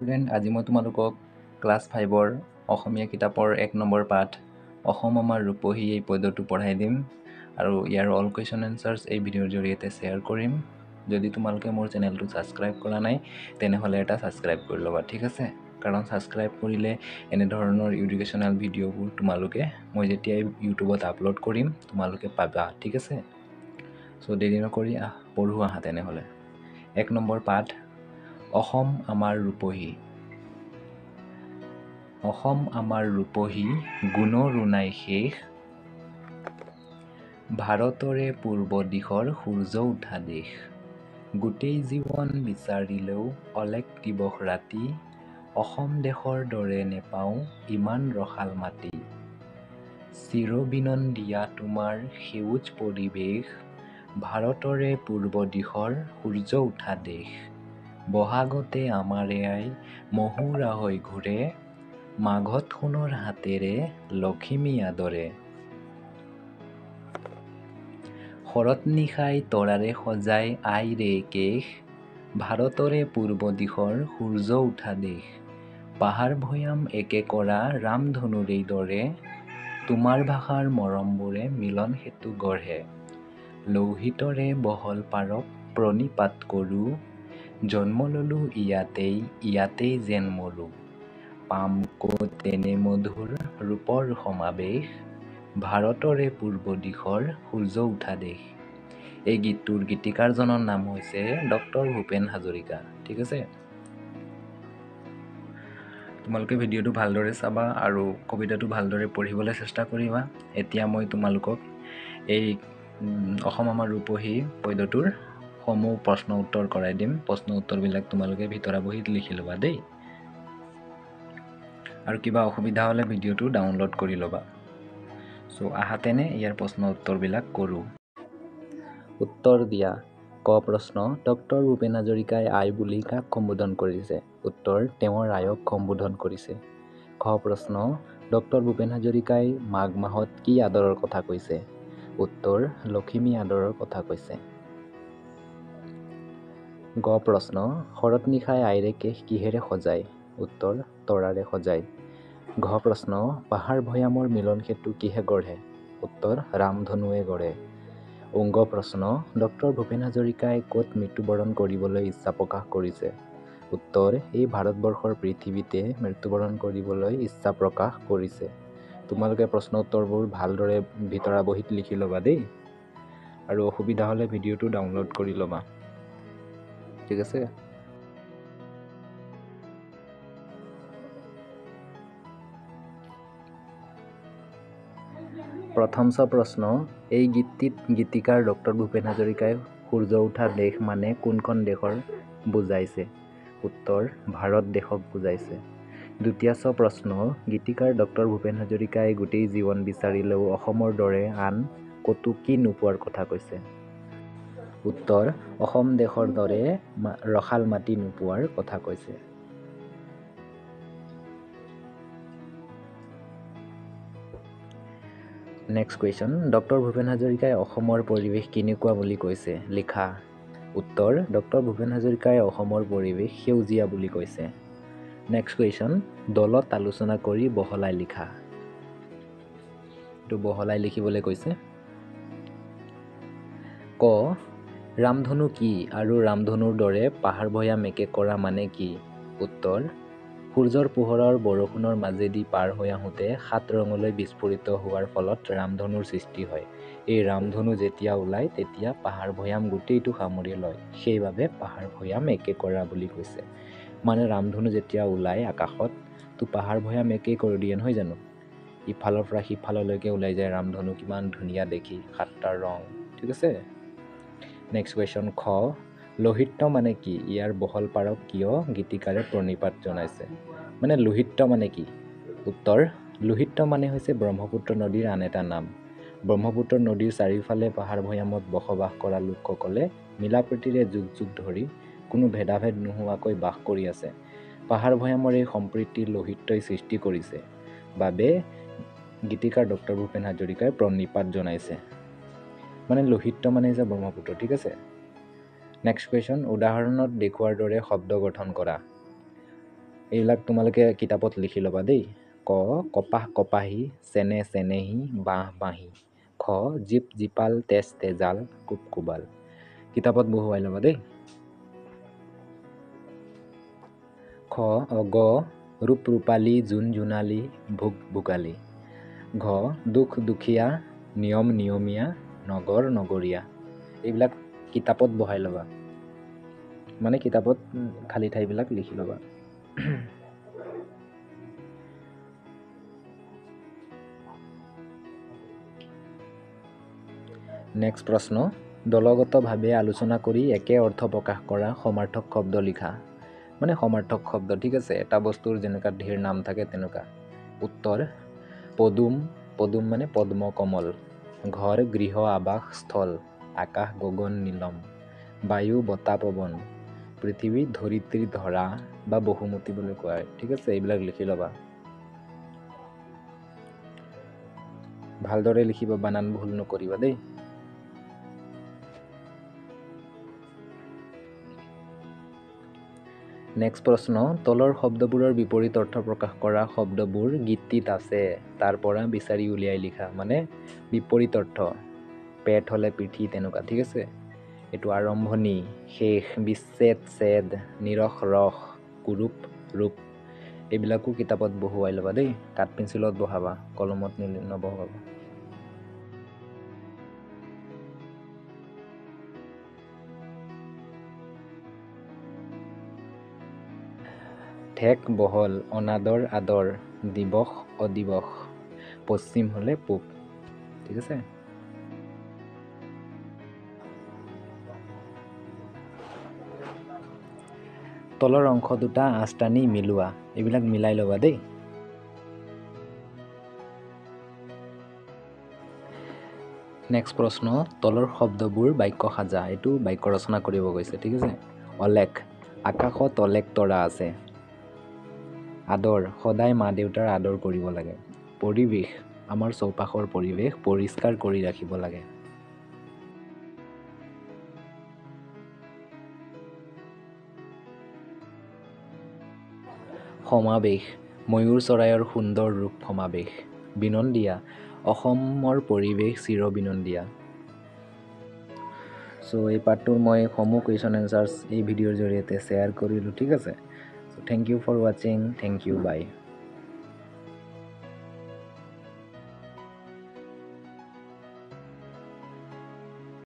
স্টুডেণ্ট আজি মই তোমালোকক ক্লাছ 5ৰ অসমীয়া কিতাপৰ 1 নম্বৰ পাঠ অসম আমাৰ ৰূপহী এই পদ্যটো পঢ়াই দিম আৰু ইয়াৰ অল কুৱেশ্যন এনচাৰ্ছ এই ভিডিঅ'ৰ জৰিয়তে শ্বেয়াৰ কৰিম। যদি তোমালোকে মোৰ চেনেলটো ছাবস্ক্ৰাইব কৰা নাই তেনেহ'লে এটা ছাবস্ক্ৰাইব কৰি ল'বা, ঠিক আছে? কাৰণ ছাবস্ক্ৰাইব কৰিলে এনেধৰণৰ এডুকেশ্যনেল ভিডিঅ'বোৰ তোমালোকে মই যেতিয়াই ইউটিউবত আপলোড কৰিম তোমালোকে পাবা, ঠিক আছে? চ' দেৰি নকৰি পঢ়ো আহা তেনেহ'লে। 1 নম্বৰ পাঠ অসম আমাৰ ৰূপহী। অসম আমাৰ ৰূপহী গুণৰো নাই শেষ, ভাৰতৰে পূৰ্ব দিশৰ সূৰ্য উঠা দেশ। গোটেই জীৱন বিচাৰিলেও অলেখ দিৱস ৰাতি, অসম দেশৰ দৰে নেপাওঁ ইমান ৰসাল মাটি। চিৰবিনন্দীয়া তোমাৰ সেউজ পৰিৱেশ, ভাৰতৰে পূৰ্ব দিশৰ সূৰ্য উঠা দেশ। বহাগতে আমাৰে আই মহুৰা হৈ ঘূৰে, মাঘত সোণৰ হাতেৰে লখিমী আদৰে। শৰৎ নিশাই তৰাৰে সজাই আইৰে কেশ, ভাৰতৰে পূৰ্ব দিশৰ সূৰ্য উঠা দেশ। পাহাৰ ভৈয়াম একে কৰা ৰামধনুৰেই দৰে, তোমাৰ ভাষাৰ মৰমবোৰে মিলন সেতু গঢ়ে। লৌহিতৰে বহল পাৰক প্ৰণিপাত কৰোঁ, জন্ম ললোঁ ইয়াতেই যেন মৰোঁ। পাম ক'ত তেনে মধুৰ ৰূপৰ সমাৱেশ, ভাৰতৰে পূৰ্ব দিশৰ সূৰ্য উঠা দেশ। এই গীতটোৰ গীতিকাৰজনৰ নাম হৈছে ডক্টৰ ভূপেন হাজৰিকা, ঠিক আছে? তোমালোকে ভিডিঅ'টো ভালদৰে চাবা আৰু কবিতাটো ভালদৰে পঢ়িবলৈ চেষ্টা কৰিবা। এতিয়া মই তোমালোকক এই অসম আমাৰ ৰূপহী পদ্যটোৰ সমূহ প্ৰশ্ন উত্তৰ কৰাই দিম। প্ৰশ্ন উত্তৰবিলাক তোমালোকে ভিতৰা বহীত লিখি ল'বা দেই। আৰু কিবা অসুবিধা হ'লে ভিডিঅ'টো ডাউনলোড কৰি ল'বা। চ' আহাতেনে ইয়াৰ প্ৰশ্ন উত্তৰবিলাক কৰোঁ। উত্তৰ দিয়া। ক প্ৰশ্ন, ডক্টৰ ভূপেন হাজৰিকাই আই বুলি কাক সম্বোধন কৰিছে? উত্তৰ, তেওঁৰ আইক সম্বোধন কৰিছে। খ প্ৰশ্ন, ডক্টৰ ভূপেন হাজৰিকাই মাঘ মাহত কি আদৰৰ কথা কৈছে? উত্তৰ, লখিমী আদৰৰ কথা কৈছে। গ প্ৰশ্ন, শৰৎ নিশাই আইৰে কেশ কিহেৰে সজায়? উত্তৰ, তৰাৰে সজায়। ঘ প্ৰশ্ন, পাহাৰ ভৈয়ামৰ মিলন সেতু কিহে গঢ়ে? উত্তৰ, ৰামধনুৱে গঢ়ে। অংগ প্ৰশ্ন, ডক্টৰ ভূপেন হাজৰিকাই ক'ত মৃত্যুবৰণ কৰিবলৈ ইচ্ছা প্ৰকাশ কৰিছে? উত্তৰ, এই ভাৰতবৰ্ষৰ পৃথিৱীতে মৃত্যুবৰণ কৰিবলৈ ইচ্ছা প্ৰকাশ কৰিছে। তোমালোকে প্ৰশ্ন উত্তৰবোৰ ভালদৰে ভিতৰা বহীত লিখি ল'বা দেই। আৰু অসুবিধা হ'লে ভিডিঅ'টো ডাউনলোড কৰি ল'বা, ঠিক আছে? প্ৰথম প্ৰশ্ন, এই গীতটিত গীতিকাৰ ডক্টৰ ভূপেন হাজৰিকাই সূৰ্য উঠা দেশ মানে কোনখন দেশৰ বুজাইছে? উত্তৰ, ভাৰত দেশক বুজাইছে। দ্বিতীয় প্ৰশ্ন, গীতিকাৰ ডক্টৰ ভূপেন হাজৰিকাই গোটেই জীৱন বিচাৰিলেও অসমৰ দৰে আন ক'তো কি নোপোৱাৰ কথা কৈছে? উত্তৰ, অসম দেশৰ দৰে ৰসাল মাটি নোপোৱাৰ কথা কৈছে। নেক্সট কুৱেশ্যন, ডক্টৰ ভূপেন হাজৰিকাই অসমৰ পৰিৱেশ কেনেকুৱা বুলি কৈছে? লিখা। উত্তৰ, ডক্টৰ ভূপেন হাজৰিকাই অসমৰ পৰিৱেশ সেউজীয়া বুলি কৈছে। নেক্সট কুৱেশ্যন, দলত আলোচনা কৰি বহলাই লিখা। এইটো বহলাই লিখিবলৈ কৈছে। ক, ৰামধনু কি আৰু ৰামধনুৰ দৰে পাহাৰ ভৈয়াম একে কৰা মানে কি? উত্তৰ, সূৰ্যৰ পোহৰৰ বৰষুণৰ মাজেদি পাৰ হৈ আহোঁতে 7 ৰঙলৈ বিস্ফোৰিত হোৱাৰ ফলত ৰামধনুৰ সৃষ্টি হয়। এই ৰামধনু যেতিয়া ওলায় তেতিয়া পাহাৰ ভৈয়াম গোটেইটো সামৰি লয়, সেইবাবে পাহাৰ ভৈয়াম একে কৰা বুলি কৈছে। মানে ৰামধনু যেতিয়া ওলায় আকাশত তো পাহাৰ ভৈয়াম একেই কৰি দিয়ে, নহয় জানো? ইফালৰ পৰা সিফাললৈকে ওলাই যায় ৰামধনু, কিমান ধুনীয়া দেখি, 7টা ৰং, ঠিক আছে? নেক্সট কুৱেশ্যন, খ, লোহিত্য মানে কি? ইয়াৰ বহল পাৰক কিয় গীতিকাৰে প্ৰণিপাত জনাইছে? মানে লোহিত্য মানে কি? উত্তৰ, লোহিত্য মানে হৈছে ব্ৰহ্মপুত্ৰ নদীৰ আন এটা নাম। ব্ৰহ্মপুত্ৰ নদীৰ চাৰিওফালে পাহাৰ ভৈয়ামত বসবাস কৰা লোকসকলে মিলাপ্ৰীতিৰে যুগ যুগ ধৰি কোনো ভেদাভেদ নোহোৱাকৈ বাস কৰি আছে। পাহাৰ ভৈয়ামৰ এই সম্প্ৰীতি লোহিত্যই সৃষ্টি কৰিছে বাবে গীতিকাৰ ডক্টৰ ভূপেন হাজৰিকাই প্ৰণিপাত জনাইছে। মানে লোহিত্য মানে হৈছে ব্ৰহ্মপুত্ৰ, ঠিক আছে? নেক্সট কুৱেশ্যন, উদাহৰণত দেখুওৱাৰ দৰে শব্দ গঠন কৰা। এইবিলাক তোমালোকে কিতাপত লিখি ল'বা দেই। ক কপাহ কপাহী, চেনে চেনেহী, বাঁহ বাঁহী। খ জীপ জীপাল, তেজ তেজাল, কোব কোবাল। কিতাপত বহুৱাই ল'বা দেই। গ ৰূপ ৰূপালী, জোন জোনালী, ভোগ ভোগালী। ঘ দুখ দুখীয়া, নিয়ম নিয়মীয়া, নগৰ নগৰীয়া। এইবিলাক কিতাপত বহাই ল'বা, মানে কিতাপত খালী ঠাইবিলাক লিখি ল'বা। নেক্সট প্ৰশ্ন, দলগতভাৱে আলোচনা কৰি একে অৰ্থ প্ৰকাশ কৰা সমাৰ্থক শব্দ লিখা। মানে সমাৰ্থক শব্দ, ঠিক আছে, এটা বস্তুৰ যেনেকুৱা ঢেৰ নাম থাকে তেনেকুৱা। উত্তৰ পদুম, পদুম মানে পদ্ম কমল। ঘৰ গৃহ আৱাস স্থল, আকাশ গগন নীলম। বায়ু বতাহ পৱন, পৃথিৱী ধৰিত্ৰী ধৰা বা বহুমতী বুলি কোৱা হয়, ঠিক আছে। এইবিলাক লিখি ল'বা, ভালদৰে লিখিবা, বানান ভুল নকৰিবা দেই। নেক্সট প্ৰশ্ন, তলৰ শব্দবোৰৰ বিপৰীত অৰ্থ প্ৰকাশ কৰা শব্দবোৰ গীতটিত আছে, তাৰ পৰা বিচাৰি উলিয়াই লিখা। মানে বিপৰীত অৰ্থ, পেট হ'লে পিঠি তেনেকুৱা, ঠিক আছে। এইটো আৰম্ভণি, শেষ, বিচ্ছেদ ছেদ, নিৰস ৰস, কুৰূপ ৰূপ। এইবিলাকো কিতাপত বহুৱাই ল'বা দেই। কাঠ পেঞ্চিলত বহাবা, কলমত নবহাবা। ঠেক বহল, অনাদৰ আদৰ, দিৱস অদিবস, পশ্চিম হ'লে পূব, ঠিক আছে। তলৰ অংশ দুটা আঁচ টানি মিলোৱা, এইবিলাক মিলাই ল'বা দেই। নেক্সট প্ৰশ্ন, তলৰ শব্দবোৰ বাক্য সাজা। এইটো বাক্য ৰচনা কৰিব গৈছে, ঠিক আছে। অলেখ, আকাশত অলেখ তৰা আছে। আদৰ, সদায় মা দেউতাৰ আদৰ কৰিব লাগে। পৰিৱেশ, আমাৰ চৌপাশৰ পৰিৱেশ পৰিষ্কাৰ কৰি ৰাখিব লাগে। সমাৱেশ, ময়ূৰ চৰাইৰ সুন্দৰ ৰূপ সমাৱেশ। বিনন্দীয়া, অসমৰ পৰিৱেশ চিৰ বিনন্দীয়া। চ' এই পাৰ্টটোৰ মই সমূহ কুৱেশ্যন এনচাৰ্ছ এই ভিডিঅ'ৰ জৰিয়তে শ্বেয়াৰ কৰিলোঁ, ঠিক আছে। চ' থেংক ইউ ফৰ ৱাচিং, থেংক ইউ, বাই।